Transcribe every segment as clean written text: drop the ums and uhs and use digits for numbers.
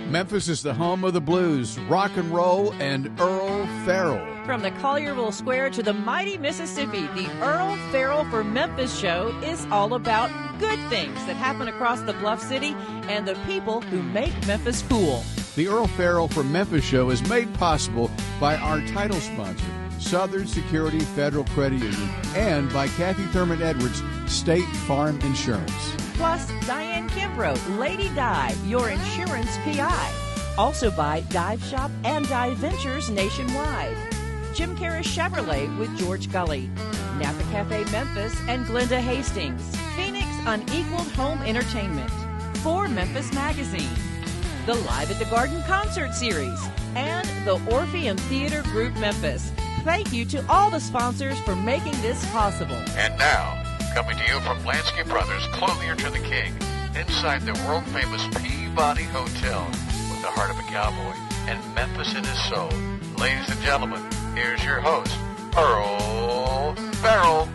Memphis is the home of the blues, rock and roll, and Earle Farrell. From the Collierville Square to the mighty Mississippi, the Earle Farrell for Memphis show is all about good things that happen across the Bluff City and the people who make Memphis cool. The Earle Farrell for Memphis show is made possible by our title sponsor, Southern Security Federal Credit Union, and by Kathy Thurman Edwards, State Farm Insurance. Plus, Diane Kimbrough, Lady Dive, your insurance PI. Also by Dive Shop and Dive Ventures nationwide. Jim Karras Chevrolet with George Gully. Napa Cafe Memphis and Glenda Hastings. Phoenix Unequaled Home Entertainment. For Memphis Magazine. The Live at the Garden Concert Series. And the Orpheum Theater Group Memphis. Thank you to all the sponsors for making this possible. And now, coming to you from Lansky Brothers, Clothier to the King, inside the world-famous Peabody Hotel, with the heart of a cowboy and Memphis in his soul. Ladies and gentlemen, here's your host, Earle Farrell.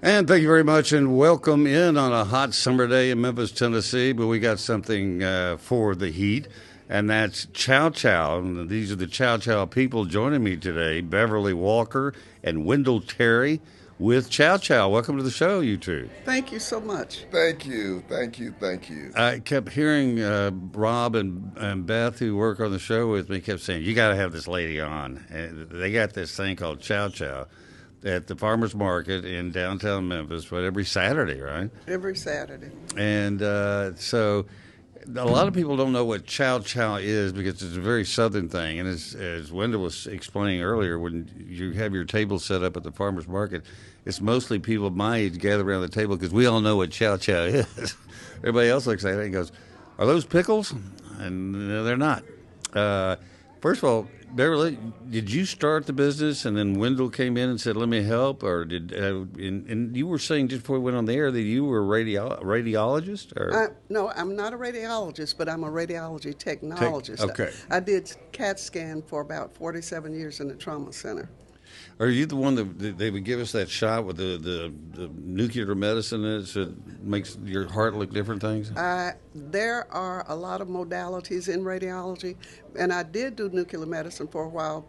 And thank you very much, and welcome in on a hot summer day in Memphis, Tennessee. But we got something for the heat, and that's Chow Chow. And these are the Chow Chow people joining me today, Beverly Walker and Waddell Terry with Chow Chow. Welcome to the show, you two. Thank you so much. Thank you. I kept hearing Rob and Beth, who work on the show with me, kept saying, you got to have this lady on. And they got this thing called Chow Chow at the farmer's market in downtown Memphis, but every Saturday, right? Every Saturday. And so a lot of people don't know what Chow Chow is because it's a very southern thing. And as Wendell was explaining earlier, when you have your table set up at the farmer's market, it's mostly people my age gather around the table because we all know what Chow Chow is. Everybody else looks at it and goes, are those pickles? And no, they're not. First of all, Beverly, did you start the business and then Wendell came in and said, let me help? Or did and you were saying just before we went on the air that you were a radiologist? Or? No, I'm not a radiologist, but I'm a radiology technologist. Okay. I did CAT scan for about 47 years in the trauma center. Are you the one that they would give us that shot with the nuclear medicine in it so it makes your heart look different things? There are a lot of modalities in radiology, and I did do nuclear medicine for a while.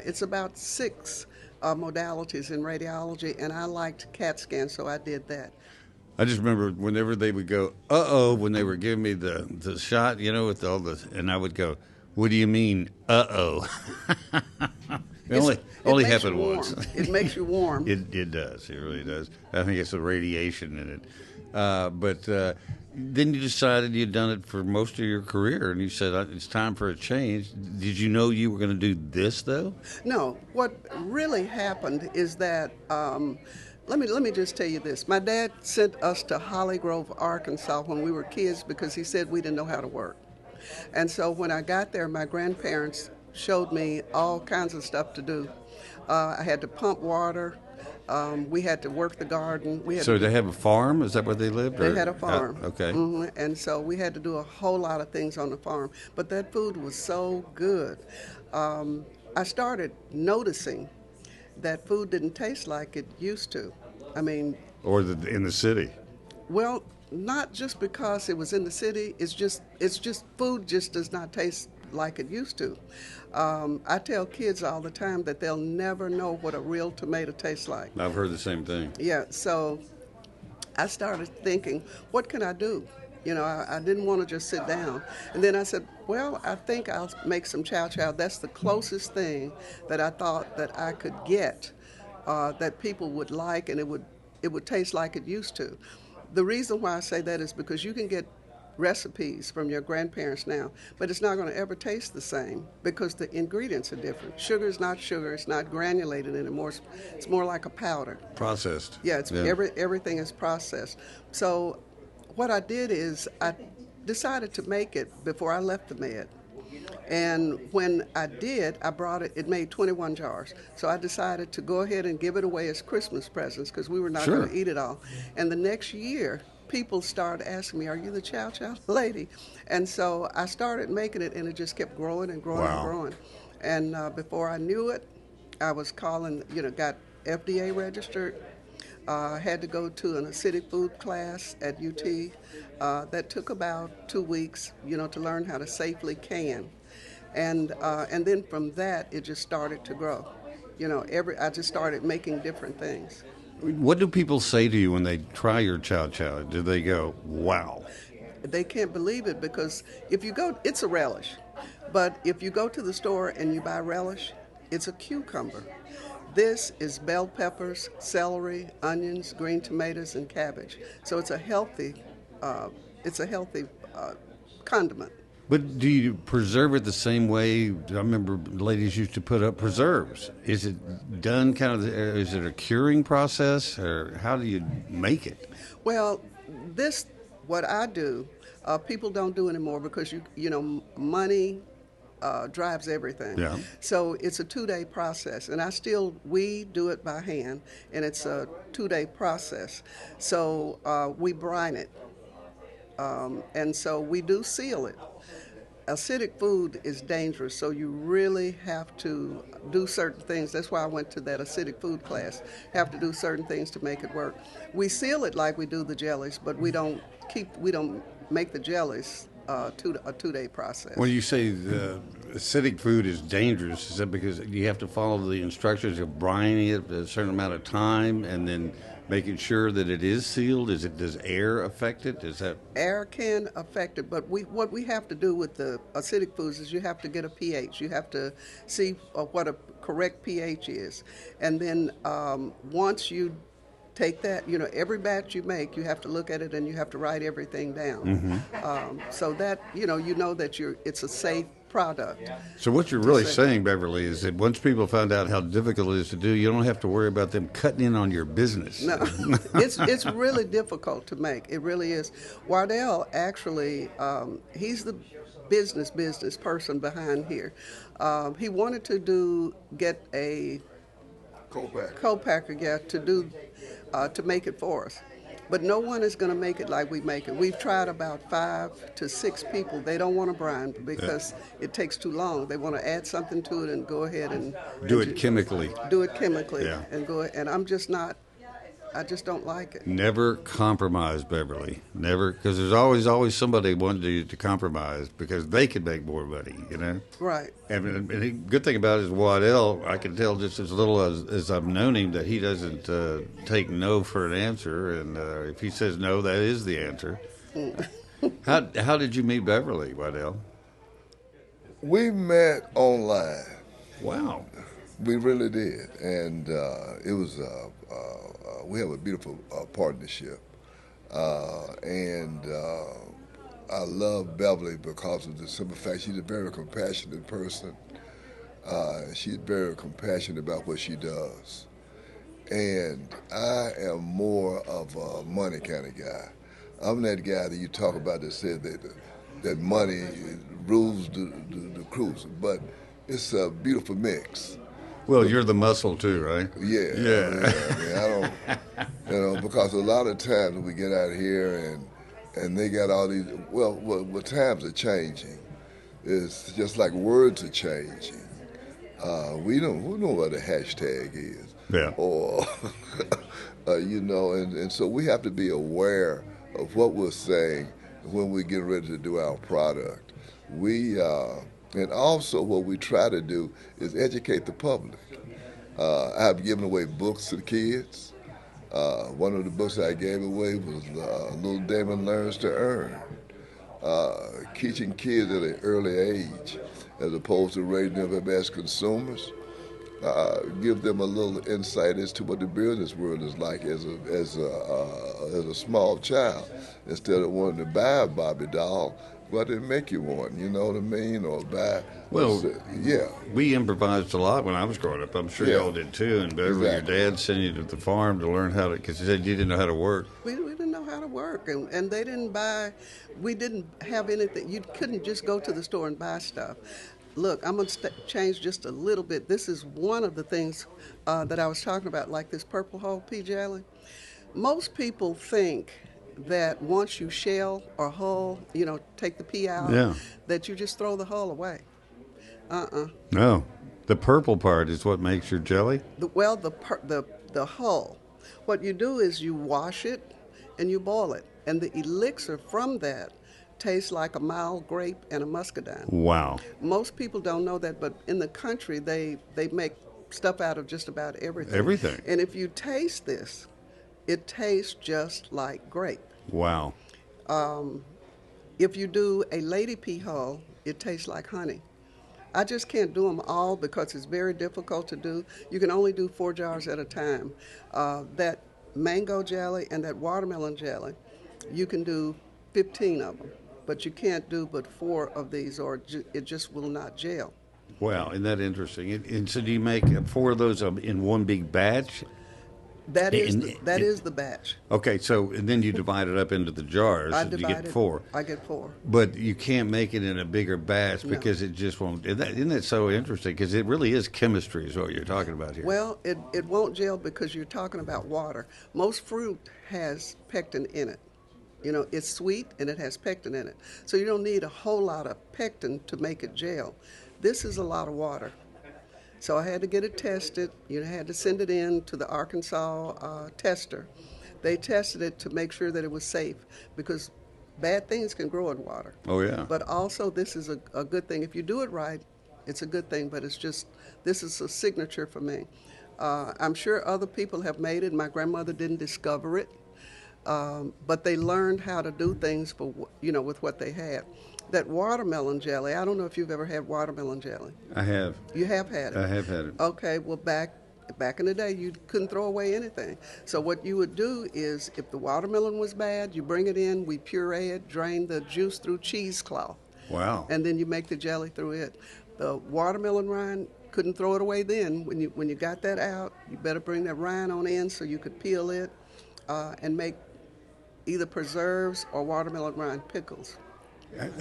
It's about 6 modalities in radiology, and I liked CAT scan, so I did that. I just remember whenever they would go, uh-oh, when they were giving me the shot, you know, with all the, and I would go, what do you mean, uh-oh? It only happened once. It makes you warm. It does. It really does. I think it's the radiation in it. But then you decided you'd done it for most of your career, and you said it's time for a change. Did you know you were going to do this, though? No. What really happened is that let me just tell you this. My dad sent us to Holly Grove, Arkansas when we were kids because he said we didn't know how to work. And so when I got there, my grandparents showed me all kinds of stuff to do. I had to pump water. We had to work the garden. So they have a farm? Is that where they lived? They had a farm. Okay. Mm-hmm. And so we had to do a whole lot of things on the farm. But that food was so good. I started noticing that food didn't taste like it used to. I mean... Or in the city. Well, not just because it was in the city. It's just food just does not taste like it used to. I tell kids all the time that they'll never know what a real tomato tastes like. I've heard the same thing. Yeah, so I started thinking, what can I do? You know, I didn't want to just sit down. And then I said, well, I think I'll make some chow chow. That's the closest thing that I thought that I could get that people would like, and it would taste like it used to. The reason why I say that is because you can get recipes from your grandparents now, but it's not going to ever taste the same because the ingredients are different. Sugar is not sugar. It's not granulated anymore. It's more like a powder. Processed. Yeah, everything is processed. So what I did is I decided to make it before I left the Med. And when I did, I brought it. It made 21 jars. So I decided to go ahead and give it away as Christmas presents because we were not going to eat it all. And the next year, people started asking me, are you the Chow Chow Lady? And so I started making it, and it just kept growing and growing and growing. And before I knew it, I was got FDA registered. Had to go to an acidic food class at UT. That took about 2 weeks, to learn how to safely can. And then from that, it just started to grow. I just started making different things. What do people say to you when they try your chow chow? Do they go, wow? They can't believe it because if you go, it's a relish. But if you go to the store and you buy relish, it's a cucumber. This is bell peppers, celery, onions, green tomatoes, and cabbage. So it's a healthy condiment. But do you preserve it the same way? I remember ladies used to put up preserves. Is it done is it a curing process, or how do you make it? Well, what I do, people don't do anymore because money drives everything. Yeah. So it's a 2-day process, and we do it by hand, and it's a 2-day process. So we brine it, and so we do seal it. Acidic food is dangerous, so you really have to do certain things. That's why I went to that acidic food class. Have to do certain things to make it work. We seal it like we do the jellies, but we don't make the jellies a 2-day process. When you say the acidic food is dangerous, is that because you have to follow the instructions of brining it a certain amount of time and then making sure that it is sealed? Does air affect it? Air can affect it, but what we have to do with the acidic foods is you have to get a pH. You have to see what a correct pH is, and then once you take that, every batch you make, you have to look at it and you have to write everything down. Mm-hmm. So that that it's a safe product. So what you're really saying, Beverly, is that once people find out how difficult it is to do, you don't have to worry about them cutting in on your business. No, it's really difficult to make. It really is. Waddell actually, he's the business person behind here. He wanted to get a co-packer, to make it for us. But no one is going to make it like we make it. We've tried about 5 to 6 people. They don't want to brine because it takes too long. They want to add something to it and go ahead and do it chemically. Yeah. And go ahead. And I'm just not. I just don't like it. Never compromise, Beverly. Never, because there's always somebody wanting you to compromise because they can make more money, Right. And the good thing about it is Waddell, I can tell just as little as I've known him that he doesn't take no for an answer, and if he says no, that is the answer. How did you meet Beverly, Waddell? We met online. Wow. We really did, and it was we have a beautiful partnership, and I love Beverly because of the simple fact she's a very compassionate person. She's very compassionate about what she does, and I am more of a money kind of guy. I'm that guy that you talk about that said that money rules the cruise, but it's a beautiful mix. Well, you're the muscle too, right? Yeah. I don't, because a lot of times we get out here and they got all these. Well, times are changing. It's just like words are changing. We know what a hashtag is. Yeah. Or and so we have to be aware of what we're saying when we get ready to do our product. And also what we try to do is educate the public. I've given away books to the kids. One of the books I gave away was Little Damon Learns to Earn, teaching kids at an early age as opposed to raising them as consumers. Give them a little insight as to what the business world is like as a small child. Instead of wanting to buy a Barbie doll, but it make you one, you know what I mean? Or buy. Well, yeah. We improvised a lot when I was growing up. I'm sure y'all did too. And Beverly, Exactly. your dad sent you to the farm to learn how to, because he said you didn't know how to work. We didn't know how to work, and they didn't buy. We didn't have anything. You couldn't just go to the store and buy stuff. Look, I'm going to change just a little bit. This is one of the things that I was talking about, like this purple hull pea jelly. Most people think that once you shell or hull, take the pea out, that you just throw the hull away. No. The purple part is what makes your jelly? The hull. What you do is you wash it and you boil it. And the elixir from that tastes like a mild grape and a muscadine. Wow. Most people don't know that, but in the country, they make stuff out of just about everything. Everything. And if you taste this, it tastes just like grape. Wow. If you do a lady pea hull, it tastes like honey. I just can't do them all because it's very difficult to do. You can only do 4 jars at a time. That mango jelly and that watermelon jelly, you can do 15 of them, but you can't do but 4 of these or it just will not gel. Wow, isn't that interesting? And so do you make 4 of those in one big batch? That is the batch. Okay, so and then you divide it up into the jars. You get 4. I get 4. But you can't make it in a bigger batch because it just won't. Isn't that so interesting? Because it really is chemistry is what you're talking about here. Well, it won't gel because you're talking about water. Most fruit has pectin in it. You know, it's sweet and it has pectin in it. So you don't need a whole lot of pectin to make it gel. This is a lot of water. So I had to get it tested. You had to send it in to the Arkansas tester. They tested it to make sure that it was safe because bad things can grow in water. Oh, yeah. But also this is a good thing. If you do it right, it's a good thing, but it's just, this is a signature for me. I'm sure other people have made it. My grandmother didn't discover it, but they learned how to do things with what they had. That watermelon jelly, I don't know if you've ever had watermelon jelly. I have. You have had it? I have had it. Okay, well, back in the day, you couldn't throw away anything. So what you would do is, if the watermelon was bad, you bring it in, we puree it, drain the juice through cheesecloth. Wow. And then you make the jelly through it. The watermelon rind, couldn't throw it away then. When you got that out, you better bring that rind on in so you could peel it and make either preserves or watermelon rind pickles.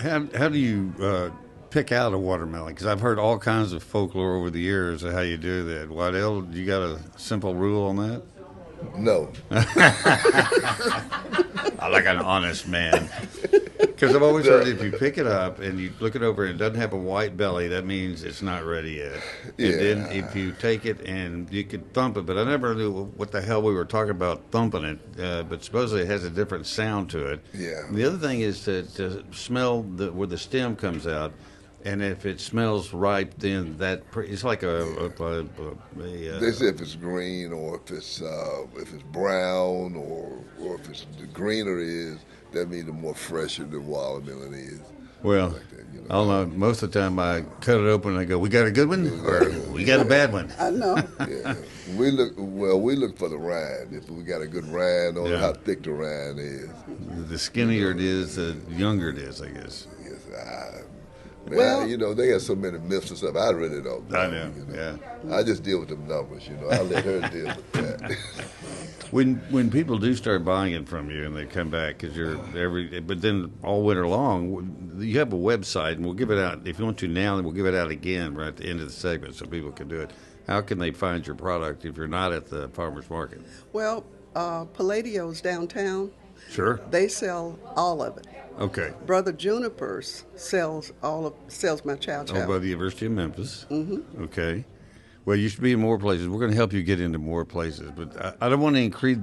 How do you pick out a watermelon? Because I've heard all kinds of folklore over the years of how you do that. Waddell, you got a simple rule on that? No. I like an honest man. Because I've always heard if you pick it up and you look it over and it doesn't have a white belly, that means it's not ready yet. Yeah. And then if you take it and you could thump it, but I never knew what the hell we were talking about thumping it, but supposedly it has a different sound to it. Yeah. And the other thing is to smell where the stem comes out. And if it smells ripe, then it's like They say if it's green or if it's brown or if it's the greener it is, that means the more fresher the watermelon is. Well, Like that, you know. I don't know. Most of the time I cut it open and I go, "We got a good one or we got a bad one." I know. Yeah. We look for the rind. If we got a good rind on Yeah. how thick the rind is. The skinnier it is, the younger it is, I guess. Yes, Well- they got so many myths and stuff. I really don't know. I know, yeah. I just deal with them numbers, I let her deal with that. When people do start buying it from you and they come back because but then all winter long, you have a website and we'll give it out if you want to now. Then we'll give it out again right at the end of the segment so people can do it. How can they find your product if you're not at the farmers market? Well, Palladio's downtown, Sure. they sell all of it. Okay. Brother Juniper's sells my Chow Chow. Oh, by the University of Memphis. Mm-hmm. Okay. Well, you should be in more places. We're going to help you get into more places, but I don't want to increase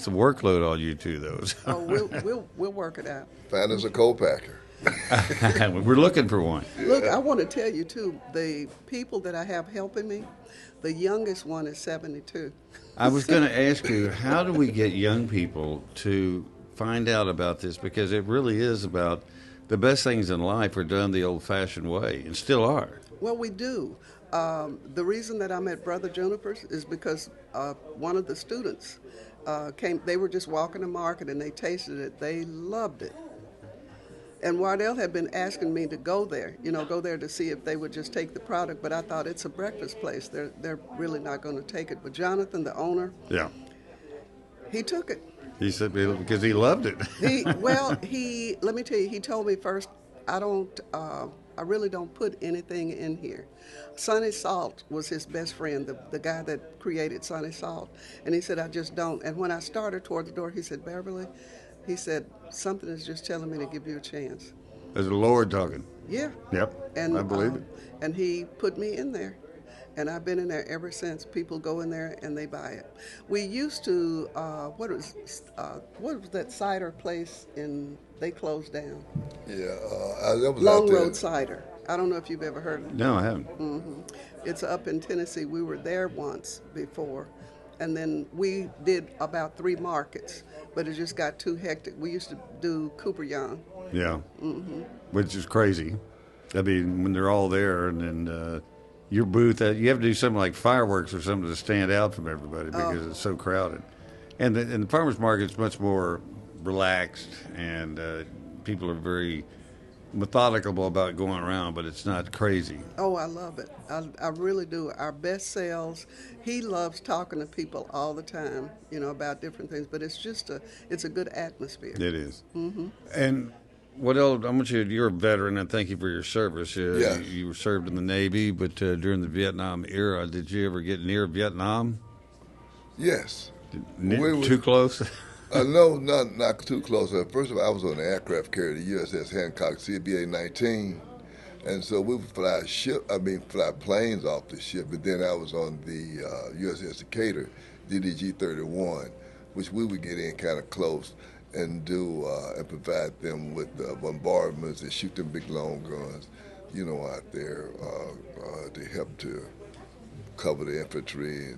the workload on you two, though. So. Oh, we'll work it out. Find us a co-packer. We're looking for one. Look, I want to tell you too, the people that I have helping me, the youngest one is 72. I was going to ask you, how do we get young people to find out about this? Because it really is about the best things in life are done the old-fashioned way, and still are. Well, we do. The reason that I'm at Brother Juniper's is because one of the students came. They were just walking the market and they tasted it. They loved it. And Waddell had been asking me to go there to see if they would just take the product. But I thought it's a breakfast place. They're really not going to take it. But Jonathan, the owner, Yeah. he took it. He said because he loved it. Let me tell you, he told me first, I really don't put anything in here. Sunny Salt was his best friend, the guy that created Sunny Salt. And he said, I just don't. And when I started toward the door, he said, Beverly, he said, something is just telling me to give you a chance. There's the Lord talking. Yeah. Yep. And I believe it. And he put me in there. And I've been in there ever since. People go in there and they buy it. We used to, what was that cider place they closed down? Yeah, that was Long out there. Road Cider. I don't know if you've ever heard of it. No, I haven't. It's up in Tennessee. We were there once before. And then we did about 3 markets, but it just got too hectic. We used to do Cooper Young. Yeah, which is crazy. I mean, when they're all there, and then your booth, you have to do something like fireworks or something to stand out from everybody because it's so crowded. And the farmers market's much more relaxed, and people are very methodical about going around, but it's not crazy. Oh, I love it. I really do. Our best sales, he loves talking to people all the time, about different things, but it's a good atmosphere. It is. And Waddell, you're a veteran, and thank you for your service. Yes. You were served in the Navy, but during the Vietnam era, did you ever get near Vietnam? Yes. Too close? No, not too close. First of all, I was on the aircraft carrier, the USS Hancock CBA-19, and so we would fly planes off the ship. But then I was on the USS Decatur, DDG-31, which we would get in kind of close and do and provide them with bombardments and shoot them big long guns, out there to help to cover the infantry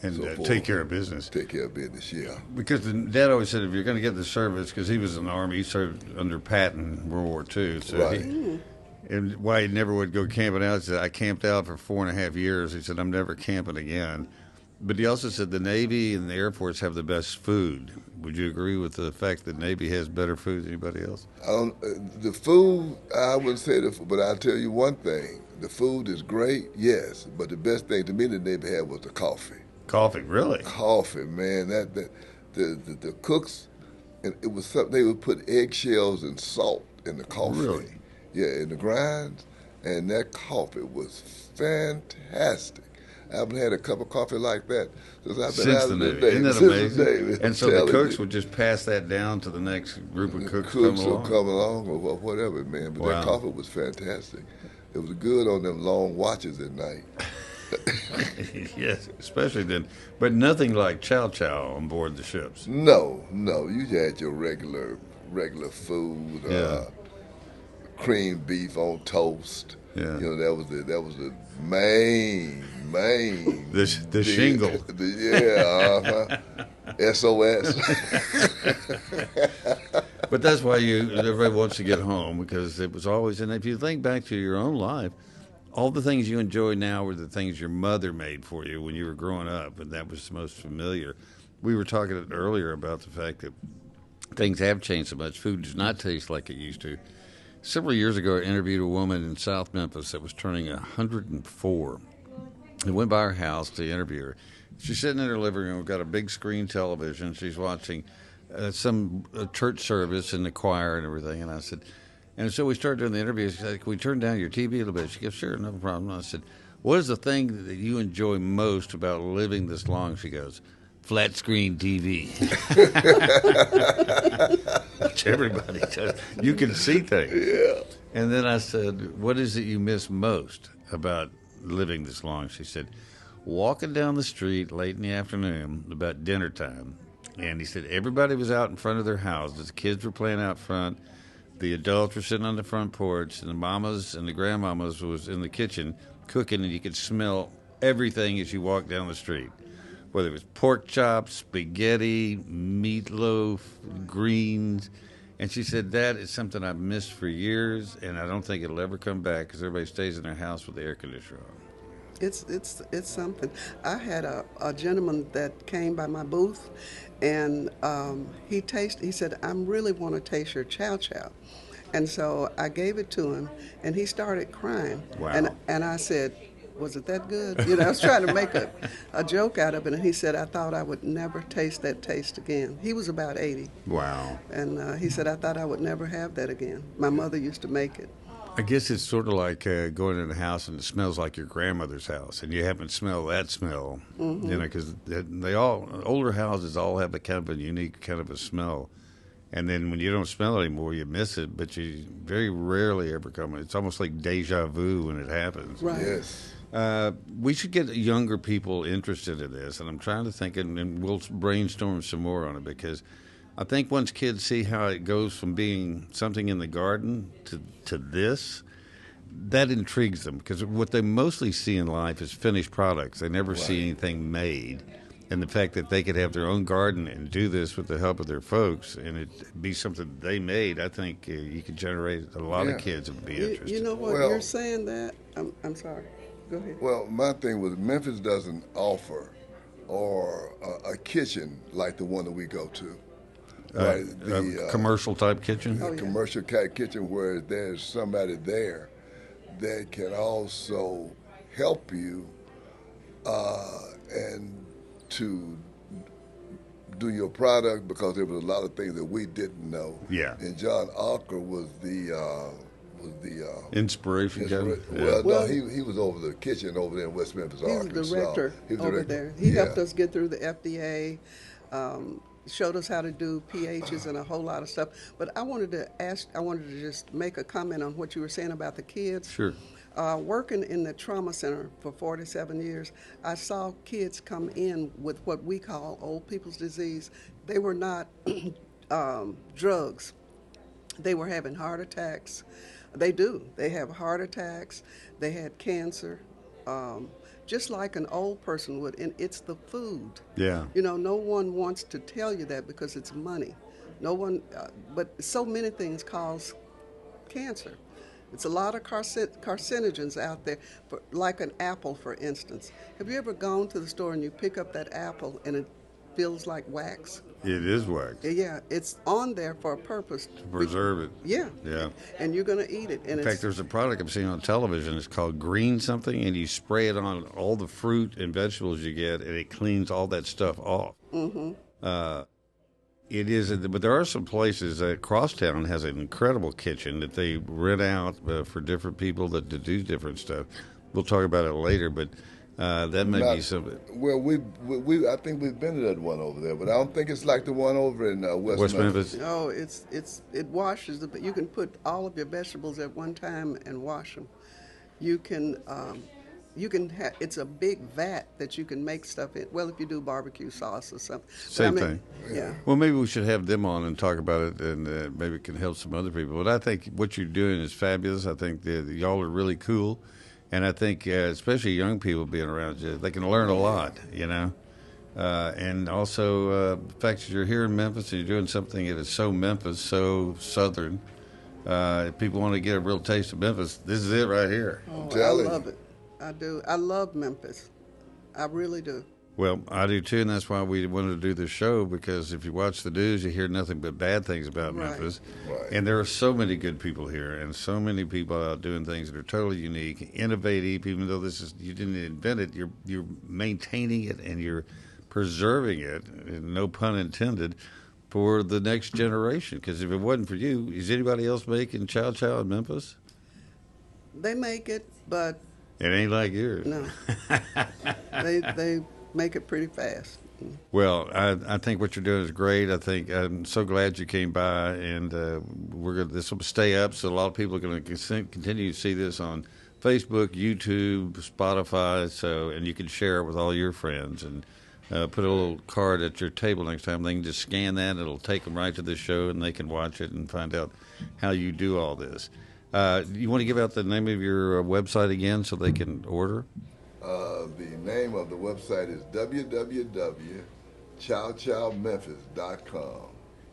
and so take care of business. Take care of business, yeah. Because Dad always said if you're going to get the service, because he was in the Army, he served under Patton in World War II. So right. And why he never would go camping out, he said, I camped out for 4.5 years. He said, I'm never camping again. But he also said the Navy and the Air Force have the best food. Would you agree with the fact that Navy has better food than anybody else? The food, I wouldn't say but I'll tell you one thing. The food is great, yes, but the best thing to me the Navy had was the coffee. Coffee, really? Coffee, man. The cooks, and it was something, they would put eggshells and salt in the coffee. Really? Yeah, in the grinds, and that coffee was fantastic. I haven't had a cup of coffee like that since I've been out of the Navy. Isn't that amazing? And so the cooks would just pass that down to the next group of cooks will come along or whatever, man. But wow. That coffee was fantastic. It was good on them long watches at night. Yes, especially then. But nothing like Chow Chow on board the ships. No. You had your regular food. Yeah. Creamed beef on toast. Yeah. That was the main. The shingle. SOS. But that's why everybody wants to get home, because it was always. And if you think back to your own life, all the things you enjoy now were the things your mother made for you when you were growing up, and that was the most familiar. We were talking earlier about the fact that things have changed so much. Food does not taste like it used to. Several years ago, I interviewed a woman in South Memphis that was turning 104. I went by her house to interview her. She's sitting in her living room. We've got a big screen television. She's watching some church service in the choir and everything. And I said, and so we started doing the interview. She said, can we turn down your TV a little bit? She goes, sure, no problem. I said, what is the thing that you enjoy most about living this long? She goes, flat screen TV. Which everybody does. You can see things. Yeah. And then I said, what is it you miss most about living this long? She said, walking down the street late in the afternoon about dinner time. And he said everybody was out in front of their houses. The kids were playing out front. The adults were sitting on the front porch. And the mamas and the grandmamas was in the kitchen cooking. And you could smell everything as you walked down the street. Whether it was pork chops, spaghetti, meatloaf, greens. And she said, that is something I've missed for years, and I don't think it'll ever come back because everybody stays in their house with the air conditioner on. It's something. I had a gentleman that came by my booth, and he said, I really want to taste your Chow Chow. And so I gave it to him, and he started crying. Wow. And I said, was it that good? I was trying to make a joke out of it, and he said, I thought I would never taste that taste again. He was about 80. Wow. And he said, I thought I would never have that again. My mother used to make it. I guess it's sort of like going in a house and it smells like your grandmother's house, and you haven't smelled that smell, because older houses all have a kind of a unique kind of a smell. And then when you don't smell it anymore, you miss it, but you very rarely ever come. It's almost like deja vu when it happens. Right. Yes. We should get younger people interested in this, and I'm trying to think, and we'll brainstorm some more on it, because I think once kids see how it goes from being something in the garden to this, that intrigues them, because what they mostly see in life is finished products. They never see anything made. And the fact that they could have their own garden and do this with the help of their folks, and it be something they made, I think you could generate a lot of kids that would be interested. You know what, you're saying that? I'm sorry. Go ahead. Well, my thing was Memphis doesn't offer a kitchen like the one that we go to. Right? A commercial type kitchen? Commercial type kitchen where there's somebody there that can also help you and to do your product, because there was a lot of things that we didn't know. Yeah. And John Alker was the inspiration guy. No, he was over the kitchen over there in West Memphis, Arkansas. He's the director over there. He helped us get through the FDA, showed us how to do pHs and a whole lot of stuff. But I wanted to just make a comment on what you were saying about the kids. Sure. Working in the trauma center for 47 years, I saw kids come in with what we call old people's disease. They were not drugs. They were having heart attacks. They do. They have heart attacks. They had cancer, just like an old person would. And it's the food. Yeah. You know, no one wants to tell you that because it's money. No one, but so many things cause cancer. It's a lot of carcinogens out there, like an apple, for instance. Have you ever gone to the store and you pick up that apple and it feels like wax? It is wax. Yeah, it's on there for a purpose. To preserve it. Yeah. Yeah. And you're going to eat it. And in fact, there's a product I'm seeing on television. It's called green something, and you spray it on all the fruit and vegetables you get, and it cleans all that stuff off. Mm-hmm. It is, but there are some places. Crosstown has an incredible kitchen that they rent out for different people to do different stuff. We'll talk about it later, but that may be something. Well, I think we've been to that one over there, but I don't think it's like the one over in West Memphis. No, it washes. You can put all of your vegetables at one time and wash them. You can have, it's a big vat that you can make stuff in. Well, if you do barbecue sauce or something. Same thing. Yeah. Well, maybe we should have them on and talk about it, and maybe it can help some other people. But I think what you're doing is fabulous. I think y'all are really cool. And I think especially young people being around you, they can learn a lot, you know. And also the fact that you're here in Memphis and you're doing something that is so Memphis, so Southern. If people want to get a real taste of Memphis, this is it right here. Oh, I love it. I do. I love Memphis. I really do. Well, I do too, and that's why we wanted to do this show, because if you watch the news, you hear nothing but bad things about Memphis. Right. And there are so many good people here, and so many people out doing things that are totally unique, innovative. Even though you didn't invent it, you're maintaining it and you're preserving it, and no pun intended, for the next generation. Because if it wasn't for you, is anybody else making Chow Chow in Memphis? They make it, but it ain't like yours. No. They make it pretty fast. Well, I think what you're doing is great. I think I'm so glad you came by, and this will stay up, so a lot of people are going to continue to see this on Facebook, YouTube, Spotify. And you can share it with all your friends, and put a little card at your table next time. They can just scan that; it'll take them right to the show, and they can watch it and find out how you do all this. You want to give out the name of your website again so they can order? The name of the website is www.chowchowmemphis.com.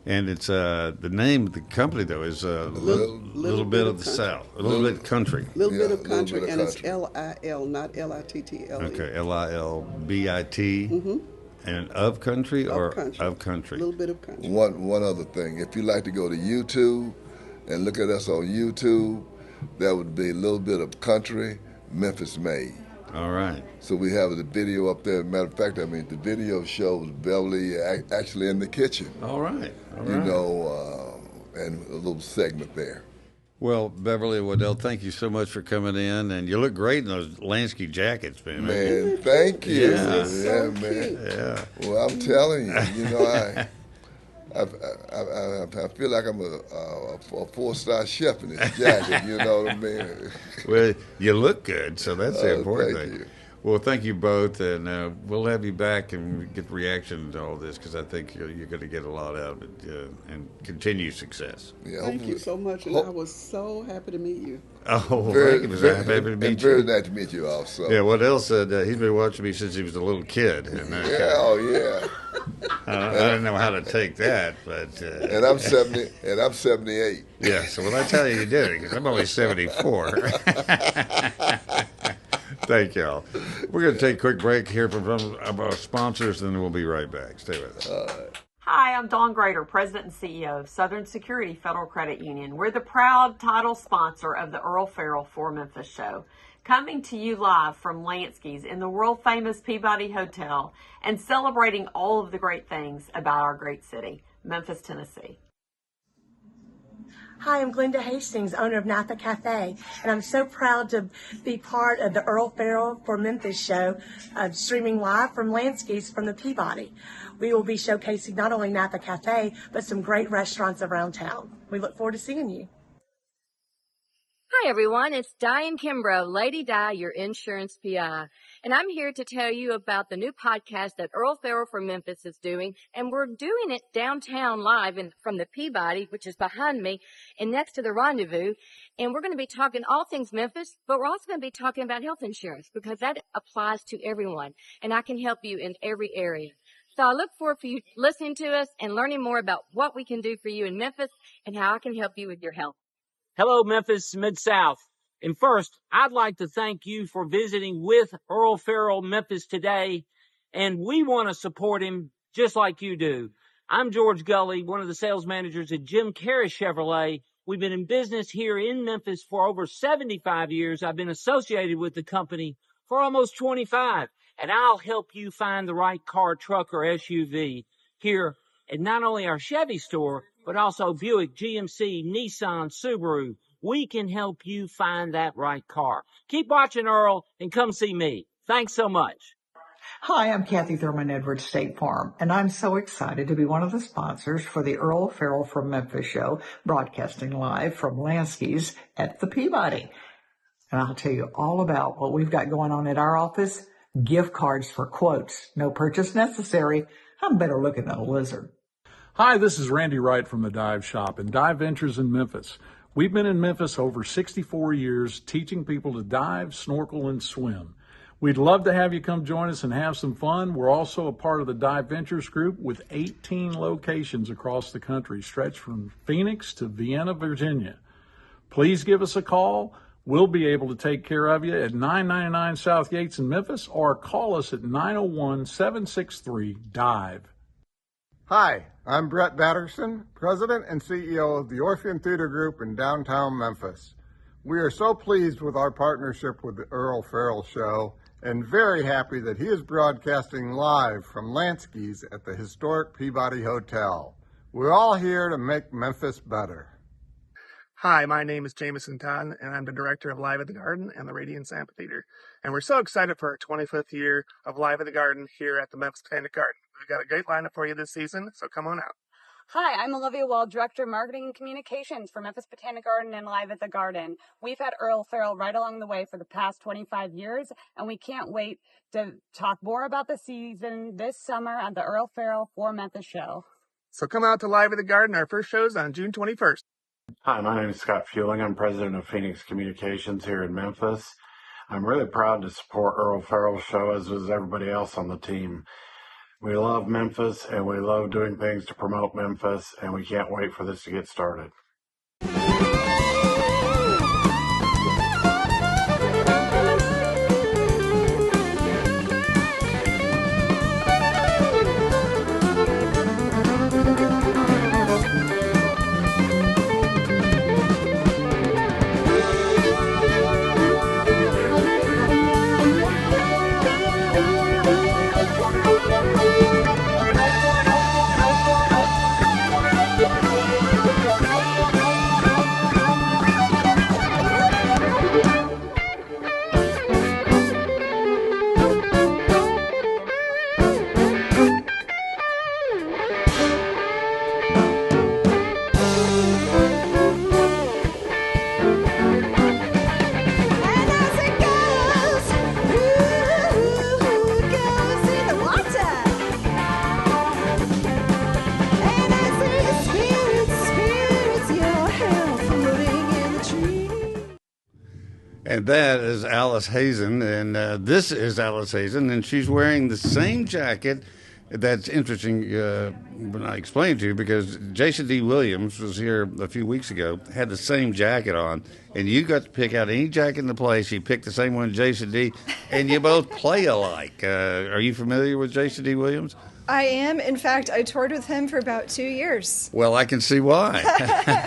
And it's the name of the company, though, is Little Bit of the South. A Little Bit of Country. Little Bit of Country, and it's L-I-L, not L-I-T-T-L-E. Okay, L-I-L-B-I-T. Mm-hmm. And of country or of country? Little Bit of Country. One other thing. If you like to go to YouTube and look at us on YouTube, that would be Little Bit of Country, Memphis Made. All right. So we have the video up there. Matter of fact, the video shows Beverly actually in the kitchen. All right. You know, and a little segment there. Well, Beverly and Waddell, thank you so much for coming in, and you look great in those Lansky jackets, man. Man, thank you. Yeah, so man. Cute. Yeah. Well, I'm telling you, I feel like I'm a 4-star chef in this jacket. You know what I mean? Well, you look good, so that's the important Thank thing. you. Well, thank you both, and we'll have you back and get reaction to all this because I think you're going to get a lot out of it and continue success. Yeah, Thank you so much, and I was so happy to meet you. Oh, very, thank you. very, I'm happy to meet very you. nice to meet you also. Yeah, Waddell said he's been watching me since he was a little kid. And Yeah, oh yeah. I don't know how to take that, but And I'm 70, and I'm 78. yeah. So when I tell you, you did it because I'm only 74. Thank y'all. We're going to take a quick break here from our sponsors, and then we'll be right back. Stay with us. Hi, I'm Dawn Grader, President and CEO of Southern Security Federal Credit Union. We're the proud title sponsor of the Earle Farrell for Memphis show. Coming to you live from Lansky's in the world-famous Peabody Hotel and celebrating all of the great things about our great city, Memphis, Tennessee. Hi, I'm Glenda Hastings, owner of Napa Cafe, and I'm so proud to be part of the Earle Farrell for Memphis show, streaming live from Lansky's from the Peabody. We will be showcasing not only Napa Cafe, but some great restaurants around town. We look forward to seeing you. Hi everyone, it's Diane Kimbrough, Lady Di, your insurance PI. And I'm here to tell you about the new podcast that Earle Farrell from Memphis is doing. And we're doing it downtown live from the Peabody, which is behind me and next to the Rendezvous. And we're going to be talking all things Memphis, but we're also going to be talking about health insurance because that applies to everyone. And I can help you in every area. So I look forward for you listening to us and learning more about what we can do for you in Memphis and how I can help you with your health. Hello, Memphis Mid-South. And first, I'd like to thank you for visiting with Earle Farrell Memphis today. And we want to support him just like you do. I'm George Gully, one of the sales managers at Jim Carris Chevrolet. We've been in business here in Memphis for over 75 years. I've been associated with the company for almost 25. And I'll help you find the right car, truck, or SUV here at not only our Chevy store, but also Buick, GMC, Nissan, Subaru. We can help you find that right car. Keep watching Earle and come see me. Thanks so much. Hi, I'm Kathy Thurman Edwards, State Farm, and I'm so excited to be one of the sponsors for the Earle Farrell from Memphis show, broadcasting live from Lansky's at the Peabody. And I'll tell you all about what we've got going on at our office. Gift cards for quotes. No purchase necessary. I'm better looking than a lizard. Hi, this is Randy Wright from the Dive Shop and Dive Ventures in Memphis. We've been in Memphis over 64 years teaching people to dive, snorkel, and swim. We'd love to have you come join us and have some fun. We're also a part of the Dive Ventures group with 18 locations across the country, stretched from Phoenix to Vienna, Virginia. Please give us a call. We'll be able to take care of you at 999 South Yates in Memphis or call us at 901-763-DIVE. Hi, I'm Brett Batterson, President and CEO of the Orpheum Theater Group in downtown Memphis. We are so pleased with our partnership with the Earle Farrell Show and very happy that he is broadcasting live from Lansky's at the historic Peabody Hotel. We're all here to make Memphis better. Hi, my name is Jameson Todd, and I'm the director of Live at the Garden and the Radiance Amphitheater. And we're so excited for our 25th year of Live at the Garden here at the Memphis Botanic Garden. We've got a great lineup for you this season, so come on out. Hi, I'm Olivia Wall, Director of Marketing and Communications for Memphis Botanic Garden and Live at the Garden. We've had Earle Farrell right along the way for the past 25 years, and we can't wait to talk more about the season this summer at the Earle Farrell for Memphis show. So come out to Live at the Garden. Our first show is on June 21st. Hi, my name is Scott Fueling. I'm president of Phoenix Communications here in Memphis. I'm really proud to support Earle Farrell's show, as is everybody else on the team. We love Memphis, and we love doing things to promote Memphis, and we can't wait for this to get started. And that is Alice Hasen, and this is Alice Hasen, and she's wearing the same jacket. That's interesting when I explained to you, because Jason D. Williams was here a few weeks ago, had the same jacket on, and you got to pick out any jacket in the place. You picked the same one, Jason D., and you both play alike. Are you familiar with Jason D. Williams? I am. In fact, I toured with him for about 2 years. Well, I can see why.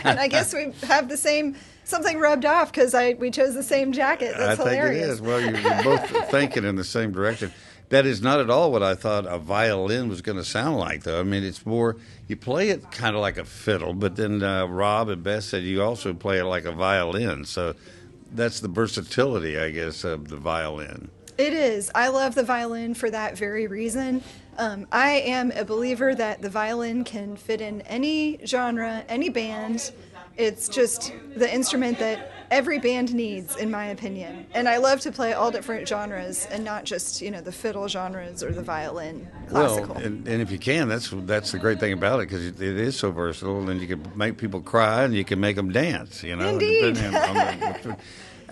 And I guess we have the same, something rubbed off because we chose the same jacket. That's hilarious. I think it is. Well, you're both thinking in the same direction. That is not at all what I thought a violin was going to sound like, though. I mean, it's more, you play it kind of like a fiddle, but then Rob and Beth said you also play it like a violin. So that's the versatility, I guess, of the violin. It is. I love the violin for that very reason. I am a believer that the violin can fit in any genre, any band. It's just the instrument that every band needs, in my opinion. And I love to play all different genres and not just, the fiddle genres or the violin classical. Well, and if you can, that's the great thing about it, because it is so versatile, and you can make people cry and you can make them dance, Indeed.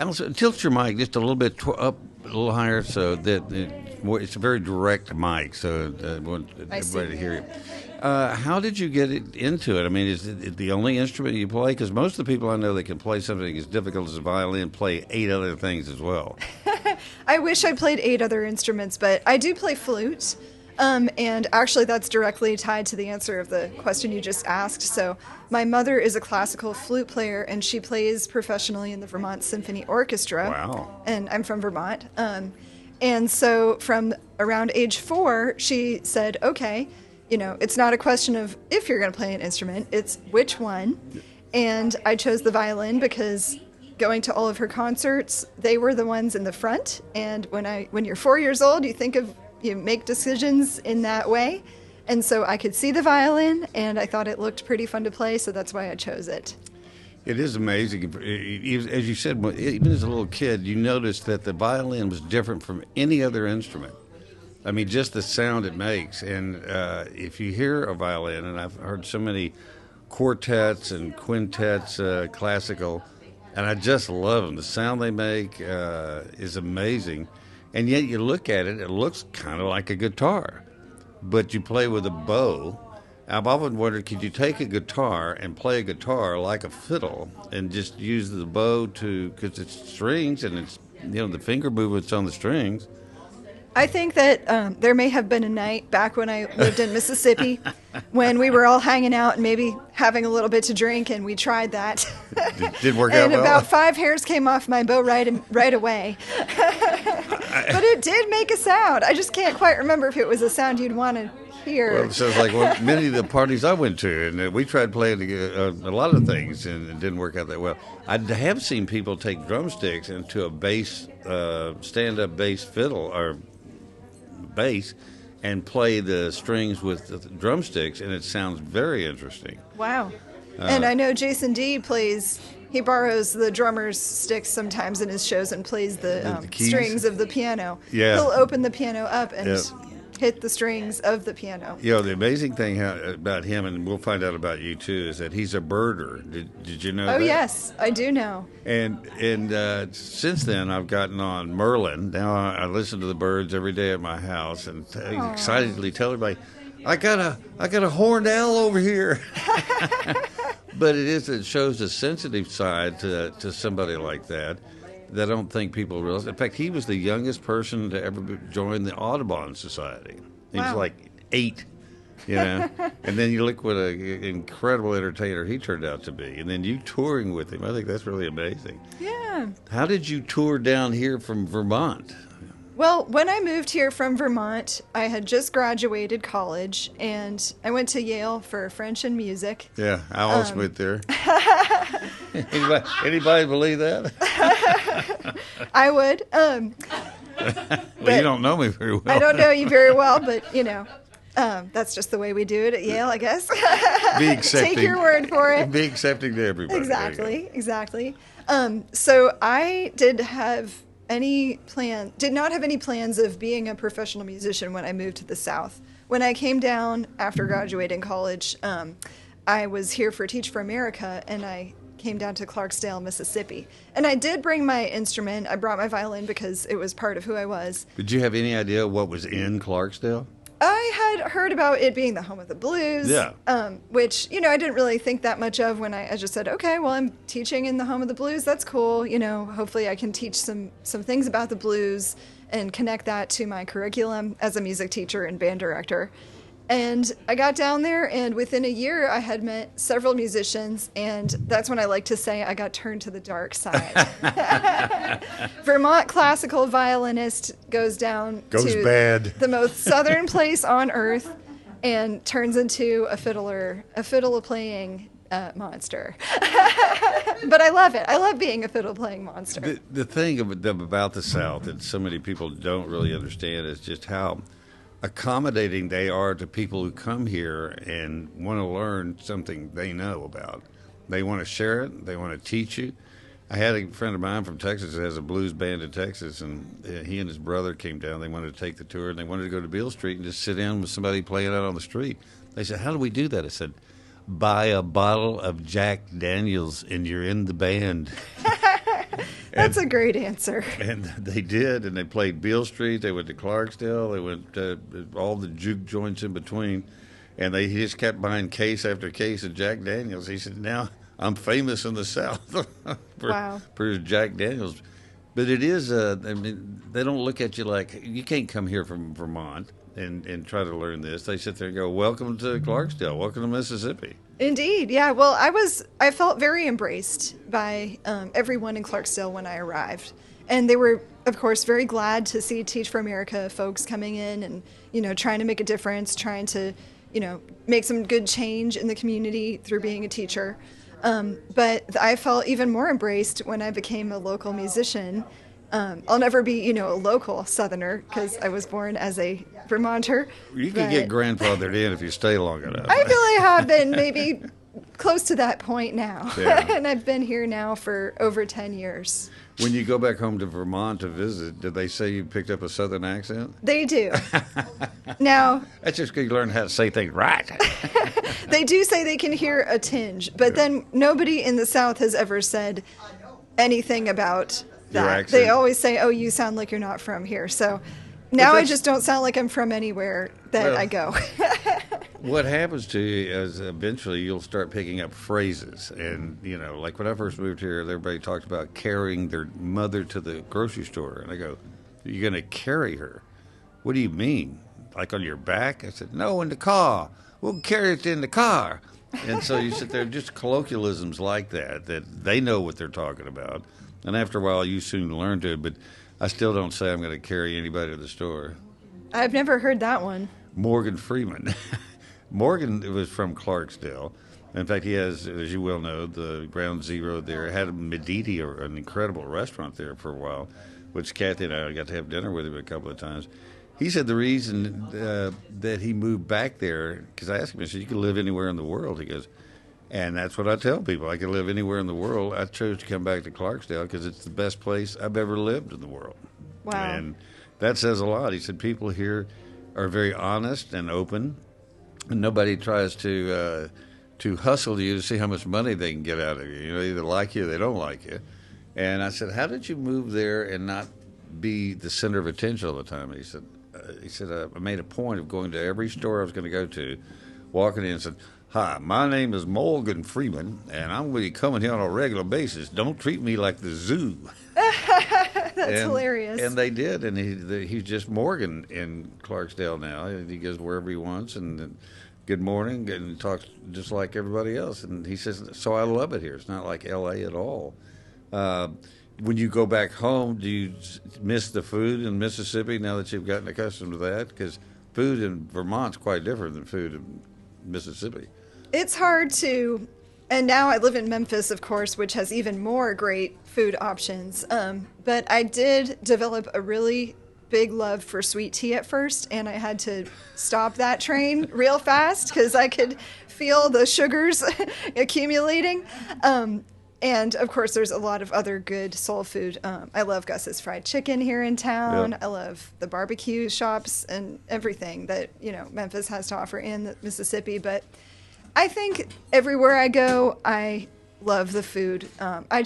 Also, tilt your mic just a little bit up, a little higher, so that it's a very direct mic, so I want everybody to hear you. How did you get into it? I mean, is it the only instrument you play? Because most of the people I know that can play something as difficult as a violin play 8 other things as well. I wish I played 8 other instruments, but I do play flute. And actually, that's directly tied to the answer of the question you just asked. So my mother is a classical flute player, and she plays professionally in the Vermont Symphony Orchestra. Wow. And I'm from Vermont. And so from around age 4, she said, okay, it's not a question of if you're going to play an instrument, it's which one. And I chose the violin because going to all of her concerts, they were the ones in the front. And when you're 4 years old, you make decisions in that way. And so I could see the violin, and I thought it looked pretty fun to play, so that's why I chose it. It is amazing. As you said, even as a little kid, you noticed that the violin was different from any other instrument. I mean, just the sound it makes. And if you hear a violin, and I've heard so many quartets and quintets, classical, and I just love them. The sound they make is amazing. And yet you look at it, it looks kind of like a guitar, but you play with a bow. I've often wondered, could you take a guitar and play a guitar like a fiddle and just use the bow because it's strings and it's, the finger movements on the strings. I think that there may have been a night back when I lived in Mississippi when we were all hanging out and maybe having a little bit to drink, and we tried that. Did work out well? And about 5 hairs came off my bow right away. But it did make a sound. I just can't quite remember if it was a sound you'd want to hear. Well, it sounds like many of the parties I went to, and we tried playing a lot of things, and it didn't work out that well. I have seen people take drumsticks into a bass, stand-up bass fiddle or bass and play the strings with the drumsticks, and it sounds very interesting. Wow. And I know Jason D. he borrows the drummer's sticks sometimes in his shows and plays the strings of the piano. Yeah. He'll open the piano up and hit the strings of the piano. The amazing thing about him, and we'll find out about you too, is that he's a birder. Did you know that? Oh, yes, I do know. And since then, I've gotten on Merlin. Now I listen to the birds every day at my house, and excitedly tell everybody, I got a horned owl over here. But it shows a sensitive side to somebody like that I don't think people realize. In fact, he was the youngest person to ever join the Audubon Society. He was like 8, And then you look what an incredible entertainer he turned out to be. And then you touring with him, I think that's really amazing. Yeah. How did you tour down here from Vermont? Well, when I moved here from Vermont, I had just graduated college, and I went to Yale for French and music. Yeah, I also went there. Anybody believe that? I would. Well, you don't know me very well. I don't know you very well, but, that's just the way we do it at Yale, I guess. Be accepting. Take your word for it. Be accepting to everybody. Exactly. So I did not have any plans of being a professional musician when I moved to the South. When I came down after graduating college, I was here for Teach for America, and I came down to Clarksdale, Mississippi. And I did bring my instrument. I brought my violin because it was part of who I was. Did you have any idea what was in Clarksdale? I had heard about it being the home of the blues, which, I didn't really think that much of when I just said, okay, well, I'm teaching in the home of the blues. That's cool. Hopefully I can teach some things about the blues and connect that to my curriculum as a music teacher and band director. And I got down there, and within a year, I had met several musicians, and that's when I like to say I got turned to the dark side. Vermont classical violinist goes bad. The most southern place on earth and turns into a fiddle-playing monster. But I love it. I love being a fiddle-playing monster. The thing about the South that so many people don't really understand is just how accommodating they are to people who come here and want to learn something they know about. They want to share it. They want to teach you. I had a friend of mine from Texas that has a blues band in Texas, and he and his brother came down. They wanted to take the tour, and they wanted to go to Beale Street and just sit down with somebody playing out on the street. They said, how do we do that? I said, buy a bottle of Jack Daniels, and you're in the band. That's a great answer. And they did, and they played Beale Street. They went to Clarksdale. They went to all the juke joints in between, and he just kept buying case after case of Jack Daniels. He said, now I'm famous in the South for his Jack Daniels. But it is, they don't look at you like, you can't come here from Vermont and try to learn this. They sit there and go, welcome to Clarksdale, welcome to Mississippi. Indeed, yeah. Well, I felt very embraced by everyone in Clarksdale when I arrived. And they were, of course, very glad to see Teach for America folks coming in and, trying to make a difference, trying to, make some good change in the community through being a teacher. But I felt even more embraced when I became a local musician. I'll never be, a local Southerner because I was born as a Vermonter. You can get grandfathered in if you stay long enough. I really have been maybe close to that point now. Yeah. And I've been here now for over 10 years. When you go back home to Vermont to visit, did they say you picked up a Southern accent? They do. Now, that's just because you learn how to say things right. They do say they can hear a tinge, but then nobody in the South has ever said anything about that. They always say, oh, you sound like you're not from here. So now I just don't sound like I'm from anywhere that I go. What happens to you is eventually you'll start picking up phrases. And, like when I first moved here, everybody talked about carrying their mother to the grocery store. And I go, you're going to carry her? What do you mean? Like on your back? I said, no, in the car. We'll carry it in the car. And so you sit there, just colloquialisms like that they know what they're talking about. And after a while, you soon learn to, but I still don't say I'm going to carry anybody to the store. I've never heard that one. Morgan Freeman. Morgan was from Clarksdale. In fact, he has, as you well know, the Ground Zero there. Had Mediti, an incredible restaurant there for a while, which Kathy and I got to have dinner with him a couple of times. He said the reason that he moved back there, because I asked him, I said, you can live anywhere in the world. He goes, and that's what I tell people. I can live anywhere in the world. I chose to come back to Clarksdale because it's the best place I've ever lived in the world. Wow. And that says a lot. He said people here are very honest and open, and nobody tries to hustle you to see how much money they can get out of you. They either like you or they don't like you. And I said, how did you move there and not be the center of attention all the time? And he said, I made a point of going to every store I was going to go to, walking in and said, hi, my name is Morgan Freeman, and I'm going to be coming here on a regular basis. Don't treat me like the zoo. That's hilarious. And they did, and he's just Morgan in Clarksdale now. He goes wherever he wants, and good morning, and talks just like everybody else. And he says, so I love it here. It's not like L.A. at all. When you go back home, do you miss the food in Mississippi now that you've gotten accustomed to that? Because food in Vermont's quite different than food in Mississippi. It's hard to, and now I live in Memphis, of course, which has even more great food options. But I did develop a really big love for sweet tea at first, and I had to stop that train real fast because I could feel the sugars accumulating. And, of course, there's a lot of other good soul food. I love Gus's Fried Chicken here in town. Yep. I love the barbecue shops and everything that, Memphis has to offer in Mississippi. But I think everywhere I go, I love the food. I